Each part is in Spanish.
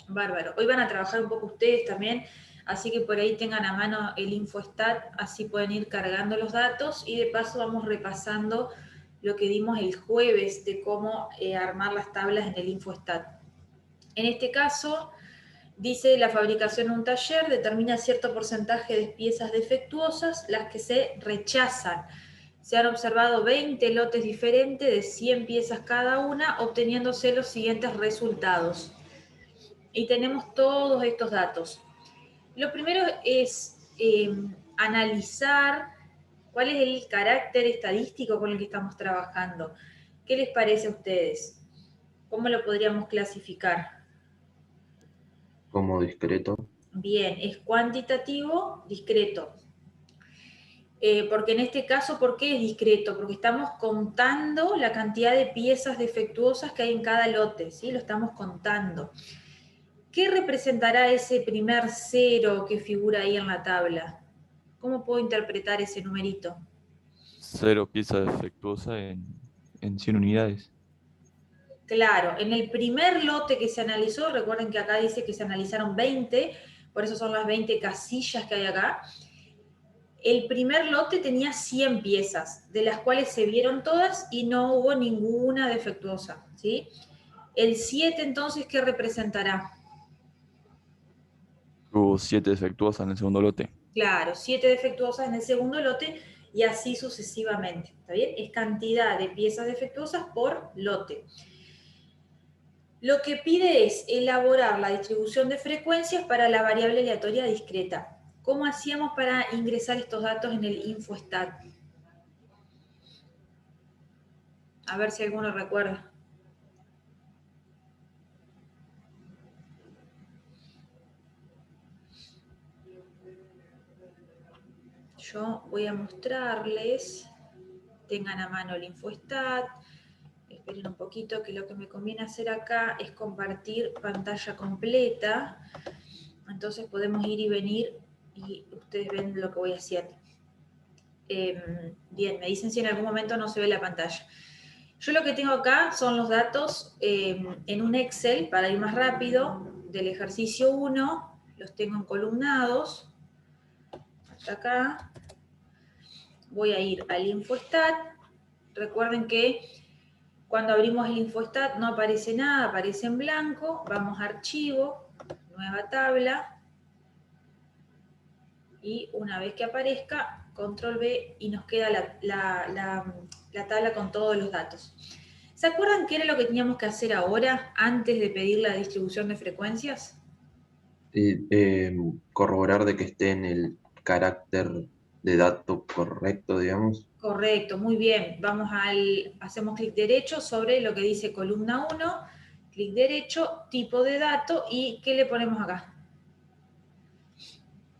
Bárbaro. Hoy van a trabajar un poco ustedes también, así que por ahí tengan a mano el Infostat, así pueden ir cargando los datos y de paso vamos repasando lo que dimos el jueves de cómo armar las tablas en el Infostat. En este caso, dice la fabricación en un taller determina cierto porcentaje de piezas defectuosas, las que se rechazan. Se han observado 20 lotes diferentes de 100 piezas cada una, obteniéndose los siguientes resultados. Y tenemos todos estos datos. Lo primero es analizar cuál es el carácter estadístico con el que estamos trabajando. ¿Qué les parece a ustedes? ¿Cómo lo podríamos clasificar? Como discreto. Bien, es cuantitativo, discreto. Porque en este caso, ¿por qué es discreto? Porque estamos contando la cantidad de piezas defectuosas que hay en cada lote, ¿sí? Lo estamos contando. ¿Qué representará ese primer cero que figura ahí en la tabla? ¿Cómo puedo interpretar ese numerito? 0 pieza defectuosa en 100 unidades. Claro, en el primer lote que se analizó, recuerden que acá dice que se analizaron 20, por eso son las 20 casillas que hay acá. El primer lote tenía 100 piezas, de las cuales se vieron todas y no hubo ninguna defectuosa, ¿sí? El 7 entonces, ¿qué representará? Hubo 7 defectuosas en el segundo lote. Claro, 7 defectuosas en el segundo lote y así sucesivamente, ¿está bien? Es cantidad de piezas defectuosas por lote. Lo que pide es elaborar la distribución de frecuencias para la variable aleatoria discreta. ¿Cómo hacíamos para ingresar estos datos en el Infostat? A ver si alguno recuerda. Yo voy a mostrarles, tengan a mano el Infostat, esperen un poquito que lo que me conviene hacer acá es compartir pantalla completa, entonces podemos ir y venir y ustedes ven lo que voy haciendo. Bien, me dicen si en algún momento no se ve la pantalla. Yo lo que tengo acá son los datos en un Excel, para ir más rápido, del ejercicio 1, los tengo encolumnados, hasta acá. Voy a ir al Infostat. Recuerden que cuando abrimos el Infostat no aparece nada, aparece en blanco. Vamos a Archivo, Nueva tabla. Y una vez que aparezca, Control V y nos queda la tabla con todos los datos. ¿Se acuerdan qué era lo que teníamos que hacer ahora antes de pedir la distribución de frecuencias? Corroborar de que esté en el carácter de dato correcto, digamos. Correcto, muy bien. Hacemos clic derecho sobre lo que dice columna 1, clic derecho, tipo de dato y ¿qué le ponemos acá?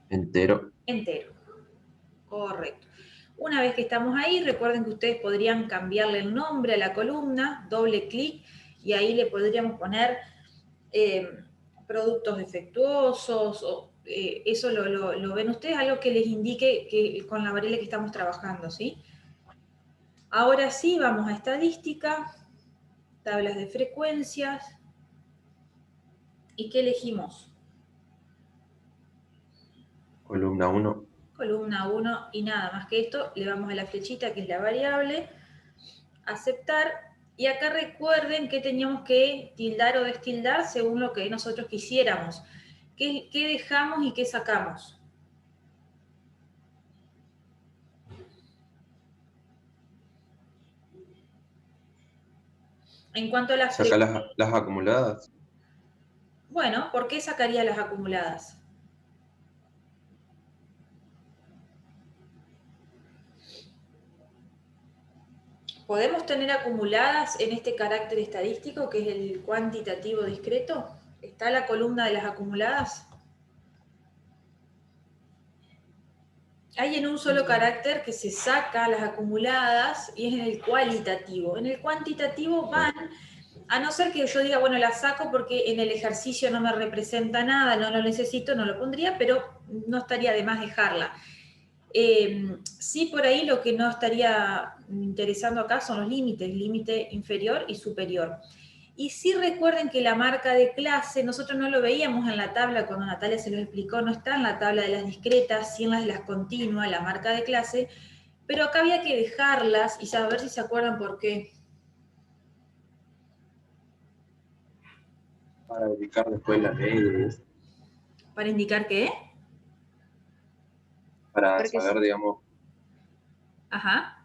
Entero. Entero. Correcto. Una vez que estamos ahí, recuerden que ustedes podrían cambiarle el nombre a la columna, doble clic y ahí le podríamos poner productos defectuosos, o, eso lo ven ustedes, algo que les indique que con la variable que estamos trabajando, ¿sí? Ahora sí, vamos a estadística, tablas de frecuencias, ¿y qué elegimos? Columna 1. Columna 1 y nada más que esto, le vamos a la flechita que es la variable, aceptar, y acá recuerden que teníamos que tildar o destildar según lo que nosotros quisiéramos. ¿Qué dejamos y qué sacamos? En cuanto a las Saca las acumuladas. Bueno, ¿por qué sacaría las acumuladas? ¿Podemos tener acumuladas en este carácter estadístico que es el cuantitativo discreto? ¿Está la columna de las acumuladas? Hay en un solo carácter que se saca las acumuladas y es en el cualitativo. En el cuantitativo van, a no ser que yo diga, bueno, la saco porque en el ejercicio no me representa nada, no lo necesito, no lo pondría, pero no estaría de más dejarla. Sí, por ahí lo que no estaría interesando acá son los límites, límite inferior y superior. Y sí recuerden que la marca de clase, nosotros no lo veíamos en la tabla, cuando Natalia se lo explicó, no está en la tabla de las discretas, sí en las de las continuas, la marca de clase, pero acá había que dejarlas y saber si se acuerdan por qué. Para ubicar después la ley, ¿Para indicar qué? para Porque saber, digamos, Ajá.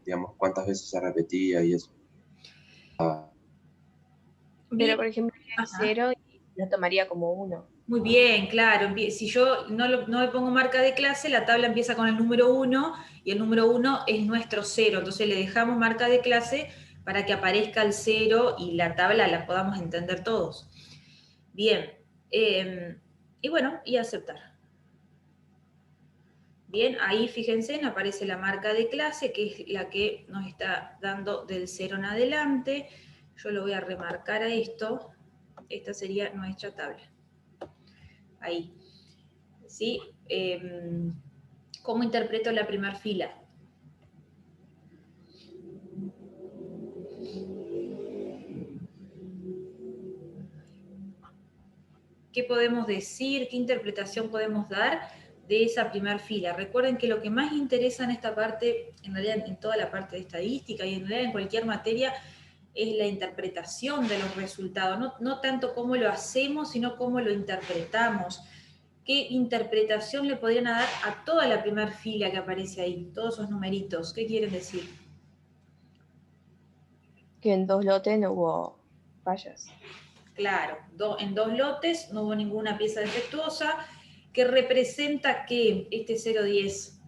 digamos, cuántas veces se repetía y eso. Bien. pero por ejemplo, el Ajá. 0 y lo tomaría como 1. Muy bien, claro. Si yo no le pongo marca de clase, la tabla empieza con el número 1 y el número 1 es nuestro 0. Entonces le dejamos marca de clase para que aparezca el 0 y la tabla la podamos entender todos. Bien. Y bueno, y aceptar. Bien, ahí fíjense, aparece la marca de clase, que es la que nos está dando del 0 en adelante. Yo lo voy a remarcar a esto. Esta sería nuestra tabla. Ahí. ¿Sí? ¿Cómo interpreto la primera fila? ¿Qué podemos decir? ¿Qué interpretación podemos dar de esa primera fila? Recuerden que lo que más interesa en esta parte, en realidad en toda la parte de estadística y en realidad en cualquier materia, es la interpretación de los resultados. No tanto cómo lo hacemos, sino cómo lo interpretamos. ¿Qué interpretación le podrían dar a toda la primera fila que aparece ahí? Todos esos numeritos. ¿Qué quieren decir? Que en 2 lotes no hubo fallas. Claro, en 2 lotes no hubo ninguna pieza defectuosa, que representa que este 0,10.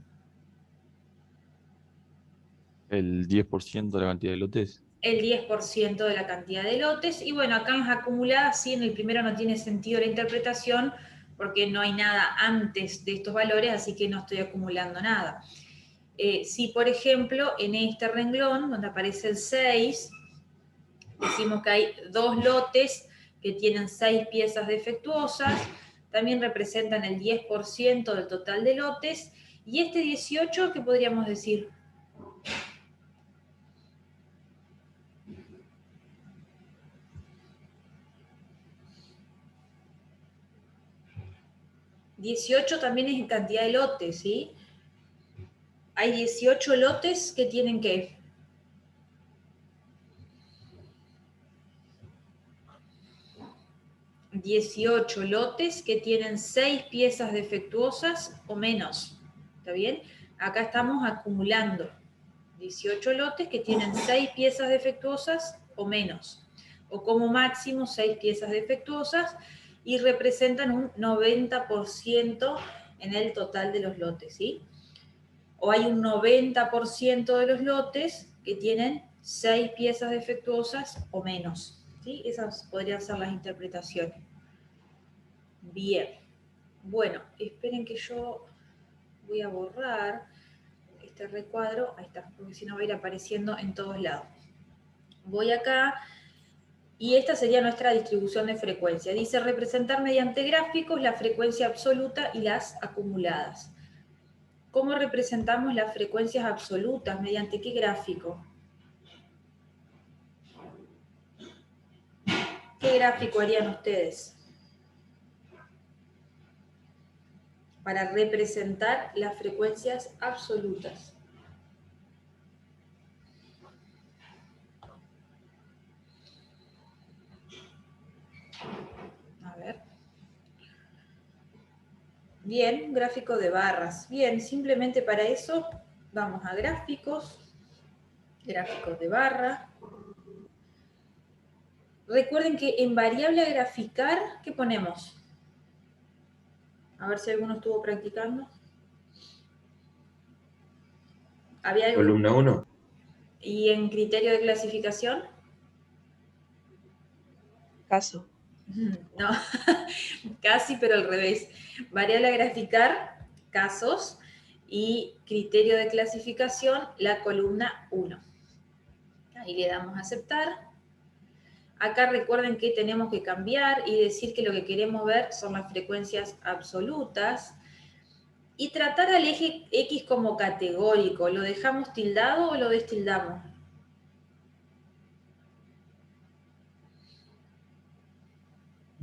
El 10% de la cantidad de lotes. El 10% de la cantidad de lotes, y bueno, acá en las acumuladas, sí, en el primero no tiene sentido la interpretación, porque no hay nada antes de estos valores, así que no estoy acumulando nada. Si, por ejemplo, en este renglón, donde aparece el 6, decimos que hay 2 lotes que tienen 6 piezas defectuosas, también representan el 10% del total de lotes, y este 18, ¿qué podríamos decir? $18 también es en cantidad de lotes, ¿sí? Hay 18 lotes que tienen ¿qué? $18 lotes que tienen 6 piezas defectuosas o menos, ¿está bien? Acá estamos acumulando 18 lotes que tienen 6 piezas defectuosas o menos, o como máximo 6 piezas defectuosas, y representan un 90% en el total de los lotes, ¿sí? O hay un 90% de los lotes que tienen 6 piezas defectuosas o menos, ¿sí? Esas podrían ser las interpretaciones. Bien. Bueno, esperen que yo voy a borrar este recuadro. Ahí está, porque si no va a ir apareciendo en todos lados. Voy acá, y esta sería nuestra distribución de frecuencia. Dice representar mediante gráficos la frecuencia absoluta y las acumuladas. ¿Cómo representamos las frecuencias absolutas? ¿Mediante qué gráfico? ¿Qué gráfico harían ustedes para representar las frecuencias absolutas? A ver. Bien, gráfico de barras. Bien, simplemente para eso vamos a gráficos, gráficos de barra. Recuerden que en variable a graficar, ¿qué ponemos? A ver si alguno estuvo practicando. ¿Había algo? Columna 1. ¿Y en criterio de clasificación? Caso. No, casi, pero al revés. Variable a graficar, casos, y criterio de clasificación, la columna 1. Ahí le damos a aceptar. Acá recuerden que tenemos que cambiar y decir que lo que queremos ver son las frecuencias absolutas. Y tratar al eje X como categórico. ¿Lo dejamos tildado o lo destildamos?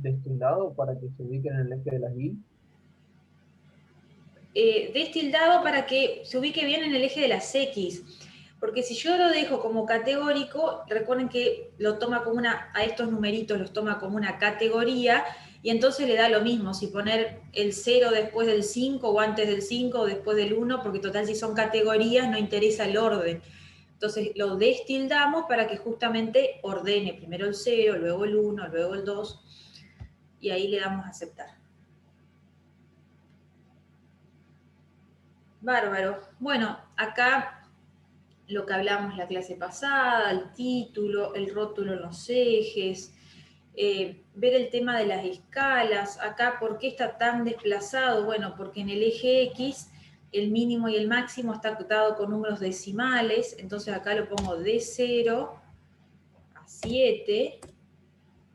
de este lado para que se ubiquen en el eje de las Y? Destildado para que se ubique bien en el eje de las X. Porque si yo lo dejo como categórico, recuerden que lo toma como a estos numeritos los toma como una categoría, y entonces le da lo mismo si poner el 0 después del 5 o antes del 5 o después del 1, porque total si son categorías no interesa el orden. Entonces lo destildamos para que justamente ordene primero el 0, luego el 1, luego el 2, y ahí le damos a aceptar. Bárbaro. Bueno, acá lo que hablamos la clase pasada, el título, el rótulo en los ejes, ver el tema de las escalas. Acá, ¿por qué está tan desplazado? Bueno, porque en el eje X el mínimo y el máximo está dado con números decimales, entonces acá lo pongo de 0 a 7,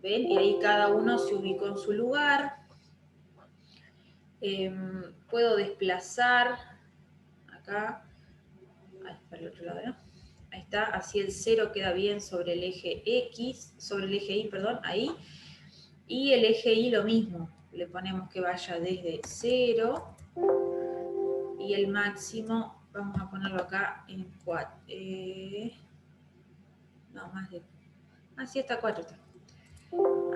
¿ven? Y ahí cada uno se ubicó en su lugar. Puedo desplazar acá, para el otro lado, ¿no? Ahí está, así el 0 queda bien sobre el eje X, sobre el eje Y, perdón, ahí. Y el eje Y lo mismo, le ponemos que vaya desde 0 y el máximo, vamos a ponerlo acá en 4. No, más de... Así está 4. Está.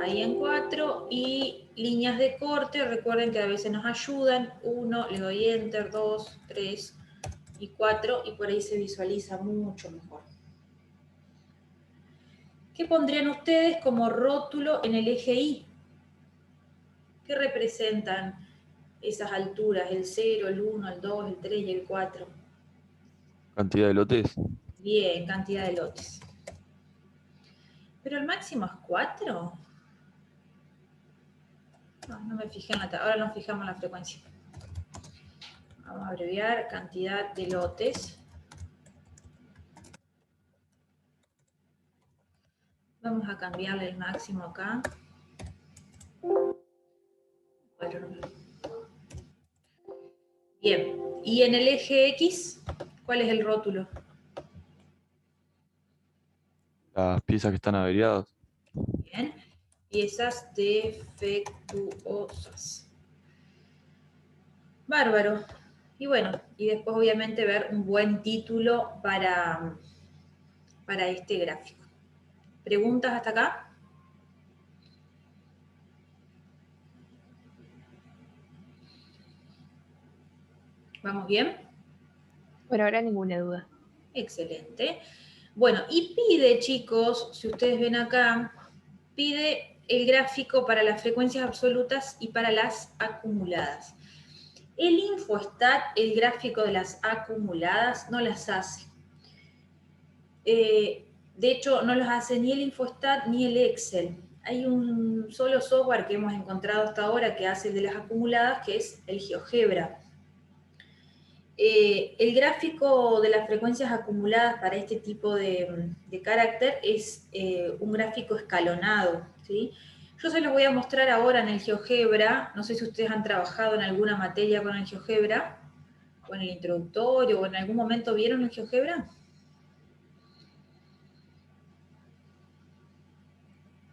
Ahí en 4 y líneas de corte, recuerden que a veces nos ayudan. 1, le doy Enter, 2, 3 y 4 y por ahí se visualiza mucho mejor. ¿Qué pondrían ustedes como rótulo en el eje Y? ¿Qué representan esas alturas? El 0, el 1, el 2, el 3 y el 4. Cantidad de lotes. Bien, cantidad de lotes. ¿Pero el máximo es 4? No me fijé en la tabla. Ahora nos fijamos en la frecuencia. Vamos a abreviar cantidad de lotes. Vamos a cambiarle el máximo acá. 4. Bien, y en el eje X, ¿cuál es el rótulo? Las piezas que están averiadas. Bien, piezas defectuosas. Bárbaro. Y bueno, y después obviamente ver un buen título para este gráfico. ¿Preguntas hasta acá? ¿Vamos bien? Por ahora ninguna duda. Excelente. Bueno, y pide, chicos, si ustedes ven acá, pide el gráfico para las frecuencias absolutas y para las acumuladas. El InfoStat, el gráfico de las acumuladas, no las hace. De hecho, no los hace ni el InfoStat ni el Excel. Hay un solo software que hemos encontrado hasta ahora que hace el de las acumuladas, que es el GeoGebra. El gráfico de las frecuencias acumuladas para este tipo de carácter es un gráfico escalonado, ¿sí? Yo se los voy a mostrar ahora en el GeoGebra. No sé si ustedes han trabajado en alguna materia con el GeoGebra, o en el introductorio, o en algún momento vieron el GeoGebra.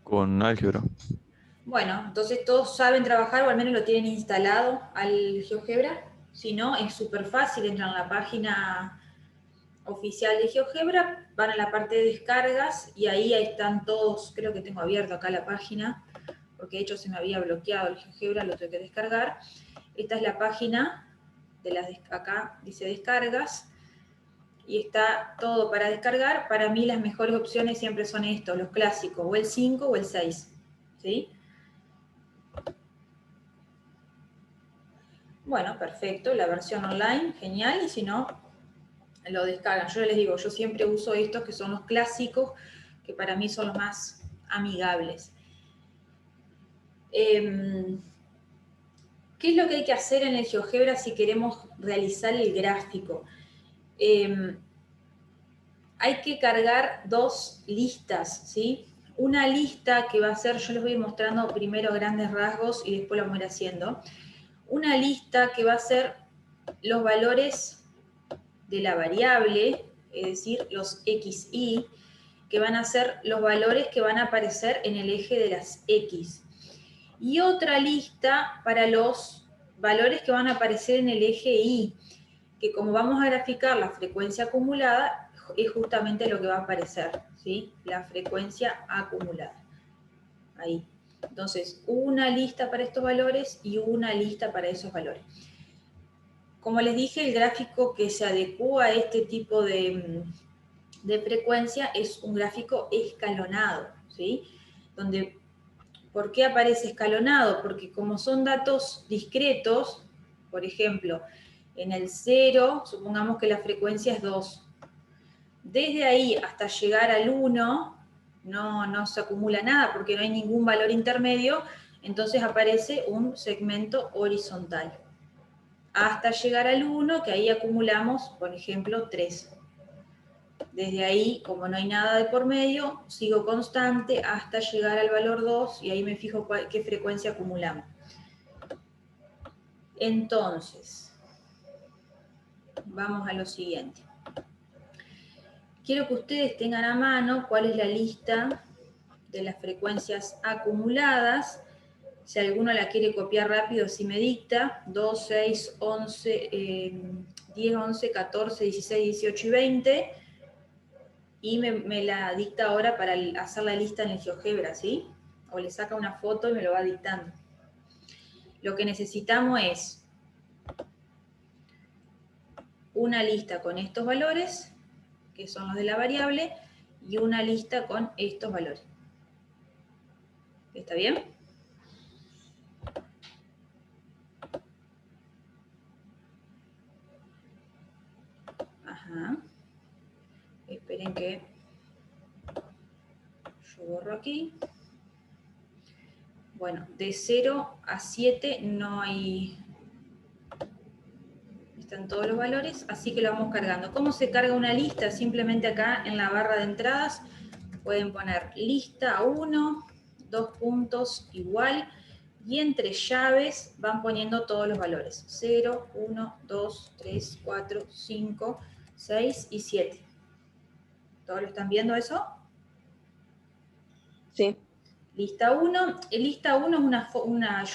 Con álgebra. Bueno, entonces todos saben trabajar o al menos lo tienen instalado al GeoGebra. Si no, es súper fácil, entran a la página oficial de GeoGebra, van a la parte de descargas y ahí están todos, creo que tengo abierto acá la página, porque de hecho se me había bloqueado el GeoGebra, lo tuve que descargar. Esta es la página, acá dice descargas, y está todo para descargar. Para mí las mejores opciones siempre son estos, los clásicos, o el 5 o el 6, ¿sí? Bueno, perfecto, la versión online, genial, y si no, lo descargan. Yo les digo, yo siempre uso estos que son los clásicos, que para mí son los más amigables. ¿Qué es lo que hay que hacer en el GeoGebra si queremos realizar el gráfico? Hay que cargar dos listas, ¿sí? Una lista que va a ser, yo les voy a ir mostrando primero grandes rasgos y después lo vamos a ir haciendo. Una lista que va a ser los valores de la variable, es decir, los XY, que van a ser los valores que van a aparecer en el eje de las X. y otra lista para los valores que van a aparecer en el eje Y, que como vamos a graficar la frecuencia acumulada, es justamente lo que va a aparecer, ¿sí? La frecuencia acumulada. Ahí. Entonces, una lista para estos valores y una lista para esos valores. Como les dije, el gráfico que se adecua a este tipo de frecuencia es un gráfico escalonado, ¿sí? Donde, ¿por qué aparece escalonado? Porque como son datos discretos, por ejemplo, en el 0, supongamos que la frecuencia es 2. Desde ahí hasta llegar al 1, no se acumula nada porque no hay ningún valor intermedio, entonces aparece un segmento horizontal. Hasta llegar al 1, que ahí acumulamos, por ejemplo, 3. Desde ahí, como no hay nada de por medio, sigo constante hasta llegar al valor 2 y ahí me fijo qué frecuencia acumulamos. Entonces, vamos a lo siguiente. Quiero que ustedes tengan a mano cuál es la lista de las frecuencias acumuladas. Si alguno la quiere copiar rápido, si me dicta, 2, 6, 11, 10, 11, 14, 16, 18 y 20. Y me la dicta ahora para hacer la lista en el GeoGebra, ¿sí? O le saca una foto y me lo va dictando. Lo que necesitamos es una lista con estos valores, que son los de la variable, y una lista con estos valores. ¿Está bien? Ajá. Esperen que yo borro aquí. Bueno, de 0 a 7 no hay... Están todos los valores, así que lo vamos cargando. ¿Cómo se carga una lista? Simplemente acá en la barra de entradas pueden poner lista 1, 2 puntos igual, y entre llaves van poniendo todos los valores. 0, 1, 2, 3, 4, 5, 6 y 7. ¿Todos lo están viendo eso? Sí. Lista 1. Lista 1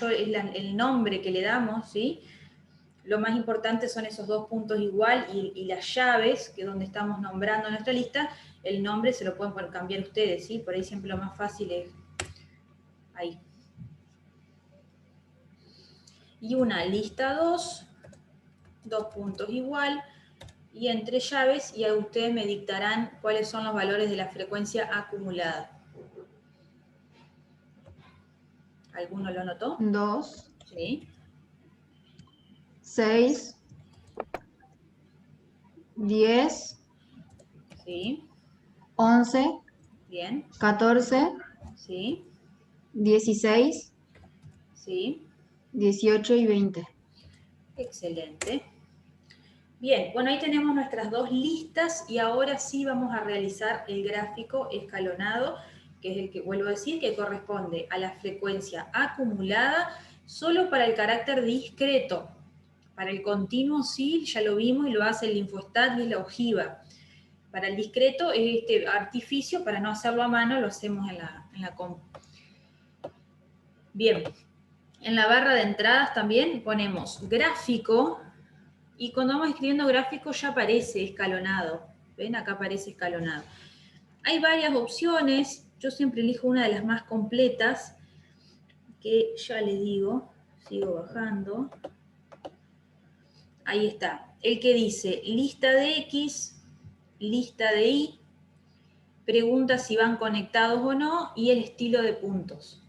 es el nombre que le damos, ¿sí? Lo más importante son esos 2 puntos igual y las llaves, que es donde estamos nombrando nuestra lista, el nombre se lo pueden cambiar ustedes, ¿sí? Por ahí siempre lo más fácil es ahí. Y una lista 2, 2 puntos igual, y entre llaves, y a ustedes me dictarán cuáles son los valores de la frecuencia acumulada. ¿Alguno lo notó? 2, Sí. 6, 10, Sí. 11, Bien. 14, Sí. 16, Sí. 18 y 20. Excelente. Bien, bueno, ahí tenemos nuestras dos listas y ahora sí vamos a realizar el gráfico escalonado, que es el que, vuelvo a decir, que corresponde a la frecuencia acumulada solo para el carácter discreto. Para el continuo sí, ya lo vimos y lo hace el linfostat y la ojiva. Para el discreto es este artificio, para no hacerlo a mano, lo hacemos en la compu. Bien, en la barra de entradas también ponemos gráfico. Y cuando vamos escribiendo gráfico ya aparece escalonado. ¿Ven? Acá aparece escalonado. Hay varias opciones. Yo siempre elijo una de las más completas, que ya les digo, sigo bajando. Ahí está. El que dice lista de X, lista de Y, pregunta si van conectados o no, y el estilo de puntos.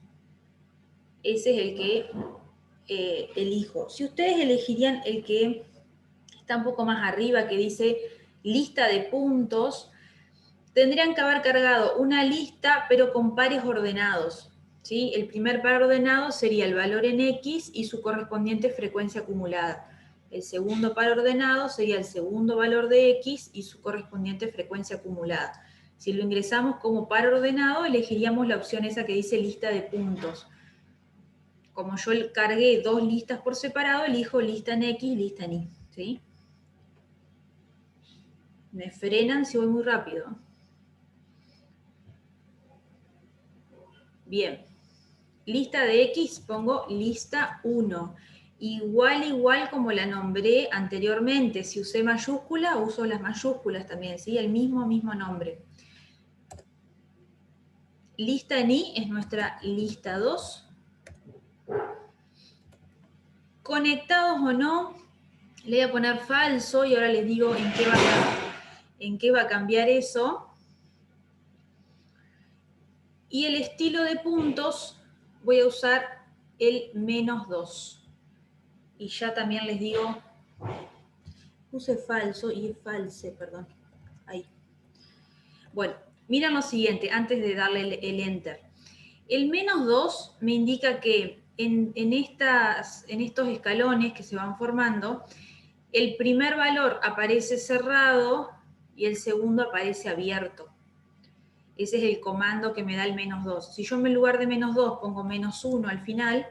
Ese es el que elijo. Si ustedes elegirían el que está un poco más arriba, que dice lista de puntos, tendrían que haber cargado una lista, pero con pares ordenados, ¿sí? El primer par ordenado sería el valor en X y su correspondiente frecuencia acumulada. El segundo par ordenado sería el segundo valor de X y su correspondiente frecuencia acumulada. Si lo ingresamos como par ordenado, elegiríamos la opción esa que dice lista de puntos. Como yo cargué dos listas por separado, elijo lista en X y lista en Y, ¿sí? Me frenan si voy muy rápido. Bien. lista de X, pongo lista 1. Igual como la nombré anteriormente. Si usé mayúscula, uso las mayúsculas también, ¿sí? El mismo nombre. Lista en I es nuestra lista 2. Conectados o no, le voy a poner falso y ahora les digo en qué va a cambiar eso. Y el estilo de puntos voy a usar el -2. Y ya también les digo, puse falso y false, perdón. Ahí. Bueno, miren lo siguiente, antes de darle el enter. El -2 me indica que en estos escalones que se van formando, el primer valor aparece cerrado y el segundo aparece abierto. Ese es el comando que me da el -2. Si yo en lugar de -2 pongo -1 al final,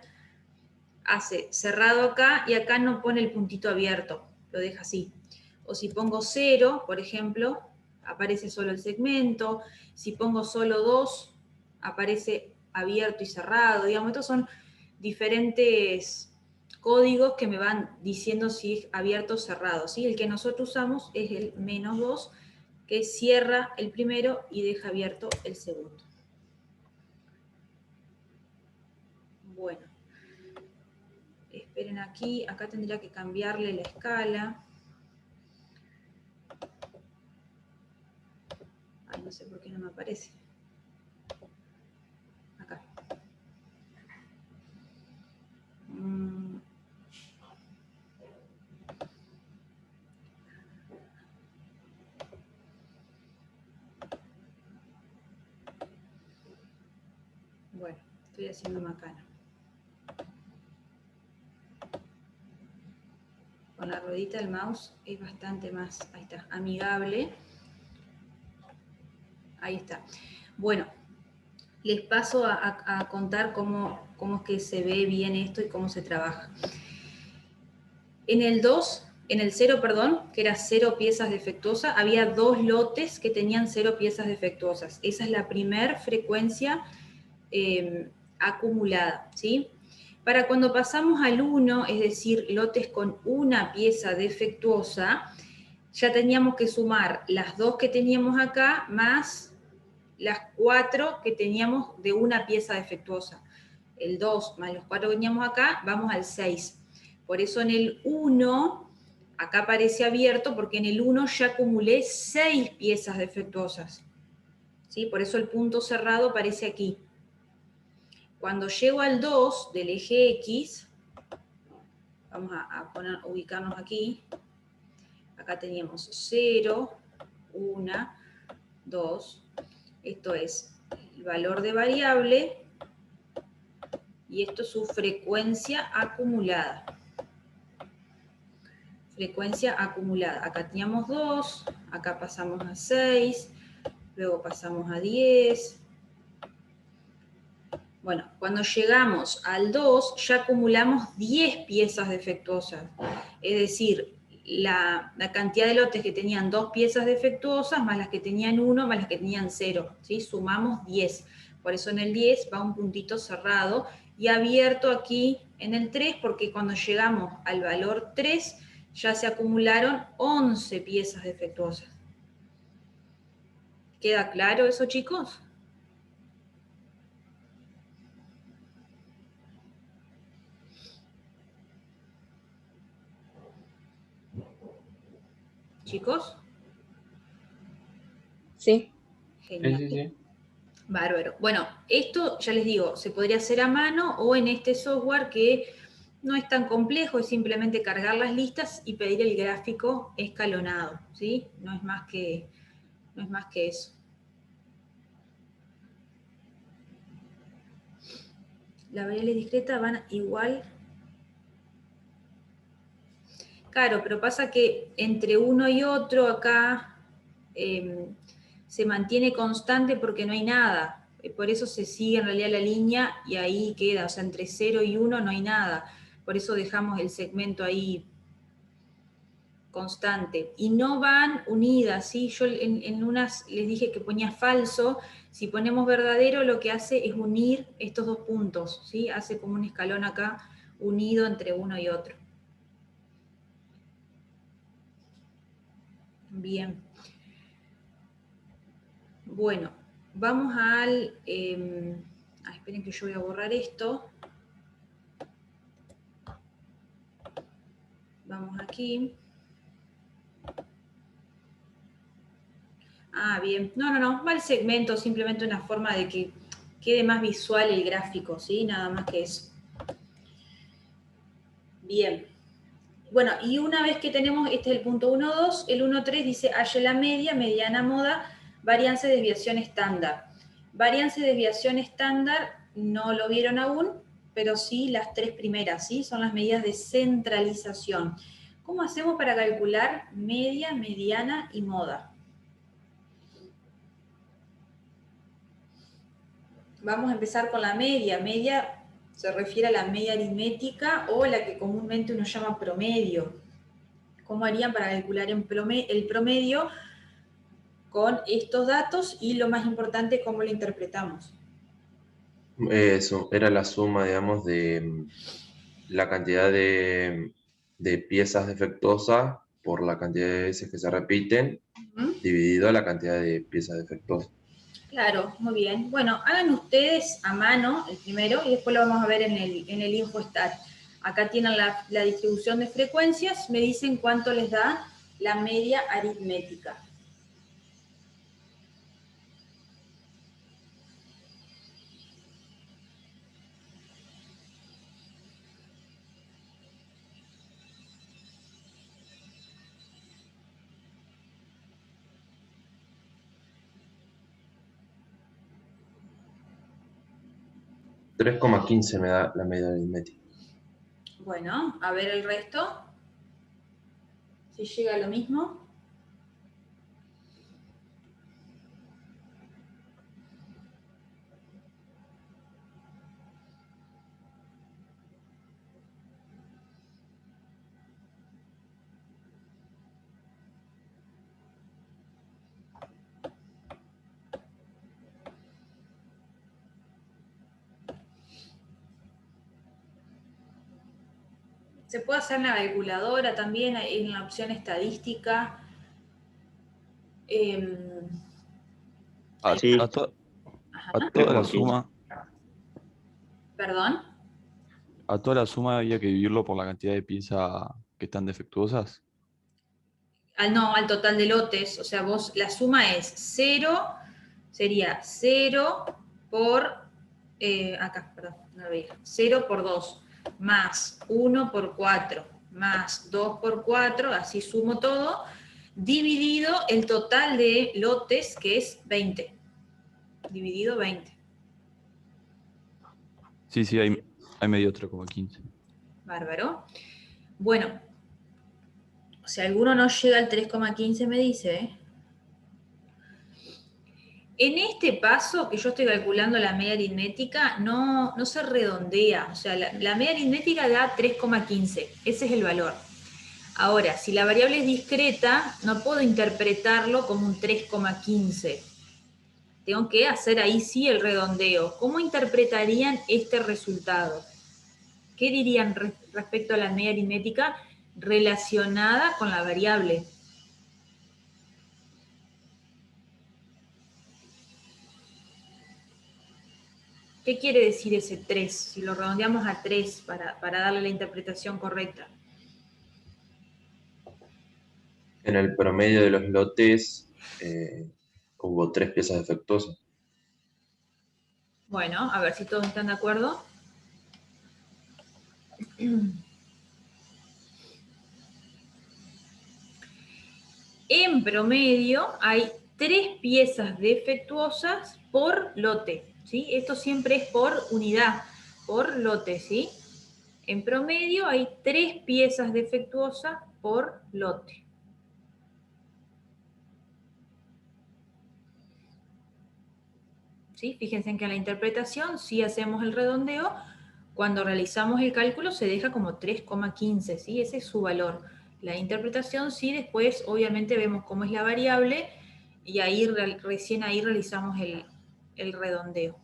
hace cerrado acá y acá no pone el puntito abierto, lo deja así. O si pongo 0, por ejemplo, aparece solo el segmento. Si pongo solo 2, aparece abierto y cerrado. Digamos, estos son diferentes códigos que me van diciendo si es abierto o cerrado, ¿sí? El que nosotros usamos es el -2, que cierra el primero y deja abierto el segundo. Bueno. Esperen aquí, acá tendría que cambiarle la escala. Ay, no sé por qué no me aparece. Acá. Bueno, estoy haciendo macana. Con la ruedita del mouse es bastante más, ahí está, amigable. Ahí está. Bueno, les paso a contar cómo es que se ve bien esto y cómo se trabaja. En el 0, perdón, que era 0 piezas defectuosas, había 2 lotes que tenían 0 piezas defectuosas. Esa es la primer frecuencia acumulada, ¿sí? Para cuando pasamos al 1, es decir, lotes con una pieza defectuosa, ya teníamos que sumar las 2 que teníamos acá más las 4 que teníamos de una pieza defectuosa. El 2 más los 4 que teníamos acá, vamos al 6. Por eso en el 1, acá aparece abierto, porque en el 1 ya acumulé 6 piezas defectuosas, ¿sí? Por eso el punto cerrado aparece aquí. Cuando llego al 2 del eje X, vamos a ubicarnos aquí. Acá teníamos 0, 1, 2. Esto es el valor de variable y esto es su frecuencia acumulada. Frecuencia acumulada. Acá teníamos 2, acá pasamos a 6, luego pasamos a 10. Bueno, cuando llegamos al 2 ya acumulamos 10 piezas defectuosas. Es decir, la cantidad de lotes que tenían 2 piezas defectuosas más las que tenían 1 más las que tenían 0. ¿Sí? Sumamos 10. Por eso en el 10 va un puntito cerrado y abierto aquí en el 3, porque cuando llegamos al valor 3 ya se acumularon 11 piezas defectuosas. ¿Queda claro eso, chicos? ¿Chicos? Sí. Genial. Sí. Bárbaro. Bueno, esto ya les digo, se podría hacer a mano o en este software que no es tan complejo, es simplemente cargar las listas y pedir el gráfico escalonado, ¿sí? No es más que eso. Las variables discretas van igual. Claro, pero pasa que entre uno y otro acá se mantiene constante porque no hay nada. Por eso se sigue en realidad la línea y ahí queda. O sea, entre 0 y 1 no hay nada. Por eso dejamos el segmento ahí constante. Y no van unidas, ¿sí? Yo en unas les dije que ponía falso, Si ponemos verdadero, lo que hace es unir estos dos puntos, ¿sí? Hace como un escalón acá unido entre uno y otro. Bien. Bueno, vamos al... esperen que yo voy a borrar esto. Vamos aquí. Ah, bien. No, va el segmento, simplemente una forma de que quede más visual el gráfico, ¿sí? Nada más que eso. Bien. Bueno, y una vez que tenemos, este es el punto 1.2, el 1.3 dice, halle la media, mediana moda, varianza y desviación estándar. Varianza y desviación estándar no lo vieron aún, pero sí las tres primeras, ¿sí? Son las medidas de centralización. ¿Cómo hacemos para calcular media, mediana y moda? Vamos a empezar con la media. Media se refiere a la media aritmética o la que comúnmente uno llama promedio. ¿Cómo harían para calcular el promedio con estos datos? Y lo más importante, ¿cómo lo interpretamos? Eso, era la suma, digamos, de la cantidad de piezas defectuosas por la cantidad de veces que se repiten, dividido la cantidad de piezas defectuosas. Claro, muy bien. Bueno, hagan ustedes a mano el primero y después lo vamos a ver en el InfoStat. Acá tienen la distribución de frecuencias, me dicen cuánto les da la media aritmética. — 3,15 me da la media aritmética. Bueno, a ver el resto. Si llega a lo mismo. Se puede hacer en la calculadora también, en la opción estadística. A, Sí. a to- Ajá. a toda la suma, Perdón. a toda la suma había que dividirlo por la cantidad de piezas que están defectuosas. No, al total de lotes. O sea, la suma es 0, sería 0 por, acá, perdón, no lo veía, 0 por 2, más 1 por 4, más 2 por 4, así sumo todo, dividido el total de lotes, que es 20. Dividido 20. Sí, hay medio 3,15. Bárbaro. Bueno, si alguno no llega al 3,15 me dice, ¿eh? En este paso que yo estoy calculando la media aritmética, no se redondea. O sea, la media aritmética da 3,15. Ese es el valor. Ahora, si la variable es discreta, no puedo interpretarlo como un 3,15. Tengo que hacer ahí sí el redondeo. ¿Cómo interpretarían este resultado? ¿Qué dirían respecto a la media aritmética relacionada con la variable? ¿Qué quiere decir ese 3? Si lo redondeamos a 3 para darle la interpretación correcta. En el promedio de los lotes hubo 3 piezas defectuosas. Bueno, a ver si todos están de acuerdo. En promedio hay 3 piezas defectuosas por lote, ¿sí? Esto siempre es por unidad, por lote, ¿sí? En promedio hay 3 piezas defectuosas por lote. ¿Sí? Fíjense en que en la interpretación, si hacemos el redondeo, cuando realizamos el cálculo se deja como 3,15, ¿sí? Ese es su valor. La interpretación sí, después obviamente vemos cómo es la variable y ahí recién ahí realizamos el redondeo.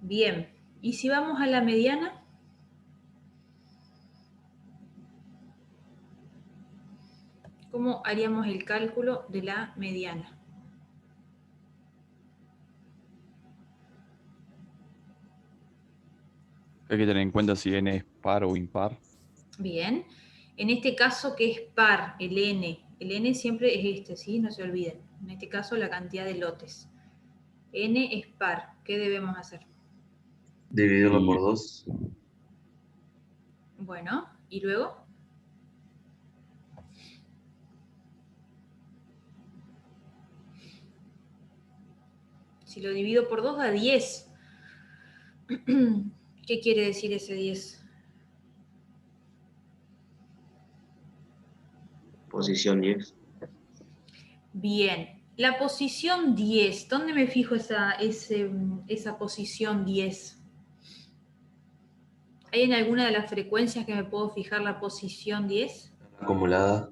Bien, y si vamos a la mediana, ¿cómo haríamos el cálculo de la mediana? Hay que tener en cuenta si n es par o impar. Bien, en este caso que es par, el n siempre es este, ¿sí? No se olviden. En este caso la cantidad de lotes. N es par, ¿qué debemos hacer? Dividirlo por 2. Bueno, ¿y luego? Si lo divido por 2 da 10. ¿Qué quiere decir ese 10? Posición 10. Bien, la posición 10, ¿dónde me fijo esa posición 10? ¿Hay en alguna de las frecuencias que me puedo fijar la posición 10? Acumulada.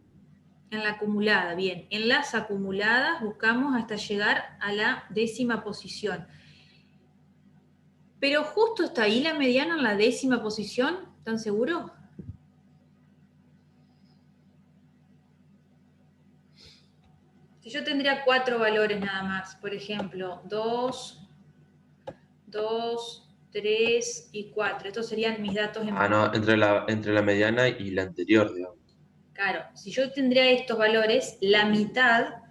En la acumulada, bien. En las acumuladas buscamos hasta llegar a la 10ª posición. Pero justo está ahí la mediana en la 10ª posición, ¿están seguros? Si yo tendría 4 valores nada más, por ejemplo, 2, 3 y 4. Estos serían mis datos en... No, entre la mediana y la anterior, digamos. Claro, si yo tendría estos valores, la mitad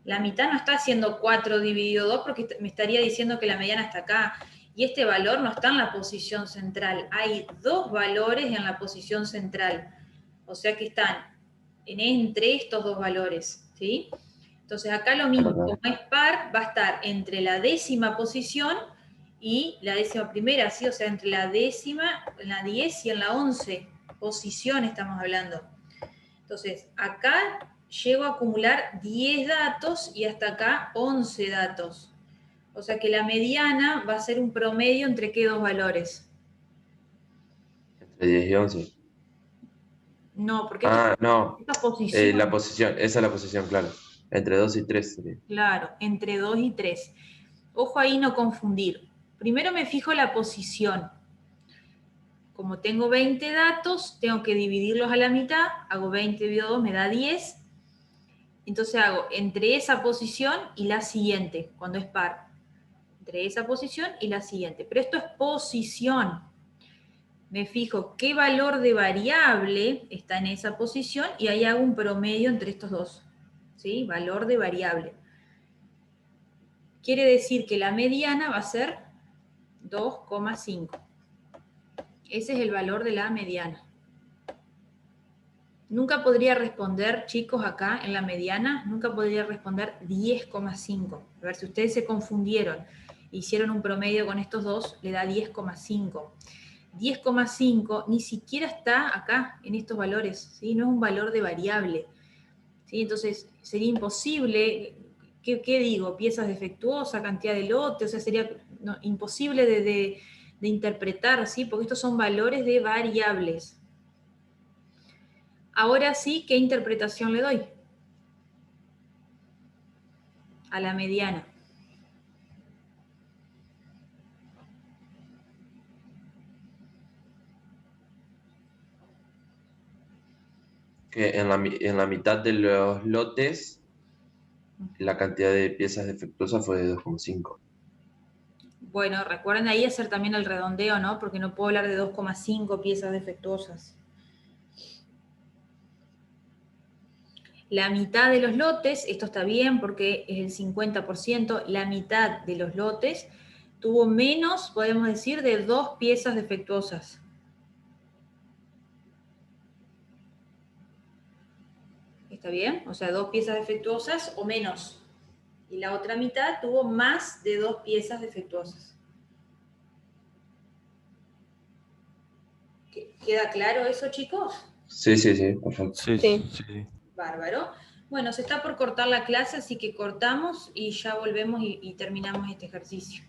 no está haciendo 4 dividido 2 porque me estaría diciendo que la mediana está acá. Y este valor no está en la posición central. Hay 2 valores en la posición central. O sea que están entre estos 2 valores, ¿sí? Entonces acá lo mismo, como es par, va a estar entre la 10ª posición y la 11ª, ¿sí? O sea, entre la 10ª, en la 10 y en la 11 posición estamos hablando. Entonces, acá llego a acumular 10 datos y hasta acá 11 datos. O sea que la mediana va a ser un promedio entre qué 2 valores. Entre 10 y 11. No, porque No. esta posición. La posición, esa es la posición, claro. Entre 2 y 3 sería. Claro, entre 2 y 3. Ojo ahí no confundir. Primero me fijo la posición. Como tengo 20 datos, tengo que dividirlos a la mitad. Hago 20 dividido 2, me da 10. Entonces hago entre esa posición y la siguiente, cuando es par. Entre esa posición y la siguiente. Pero esto es posición. Me fijo qué valor de variable está en esa posición y ahí hago un promedio entre estos dos. ¿Sí? Valor de variable. Quiere decir que la mediana va a ser 2,5. Ese es el valor de la mediana. Nunca podría responder, chicos, acá en la mediana, nunca podría responder 10,5. A ver, si ustedes se confundieron, hicieron un promedio con estos dos, le da 10,5. 10,5 ni siquiera está acá en estos valores, ¿sí? No es un valor de variable, ¿sí? Entonces sería imposible, ¿qué digo? Piezas defectuosas, cantidad de lotes, o sea, sería imposible de interpretar, ¿sí? Porque estos son valores de variables. Ahora sí, ¿qué interpretación le doy? A la mediana. Que en la mitad de los lotes, la cantidad de piezas defectuosas fue de 2,5. Bueno, recuerden ahí hacer también el redondeo, ¿no? Porque no puedo hablar de 2,5 piezas defectuosas. La mitad de los lotes, esto está bien porque es el 50%, la mitad de los lotes tuvo menos, podemos decir, de 2 piezas defectuosas. ¿Está bien? O sea, 2 piezas defectuosas o menos. Y la otra mitad tuvo más de 2 piezas defectuosas. ¿Queda claro eso, chicos? Sí, perfecto. Sí. Bárbaro. Bueno, se está por cortar la clase, así que cortamos y ya volvemos y terminamos este ejercicio.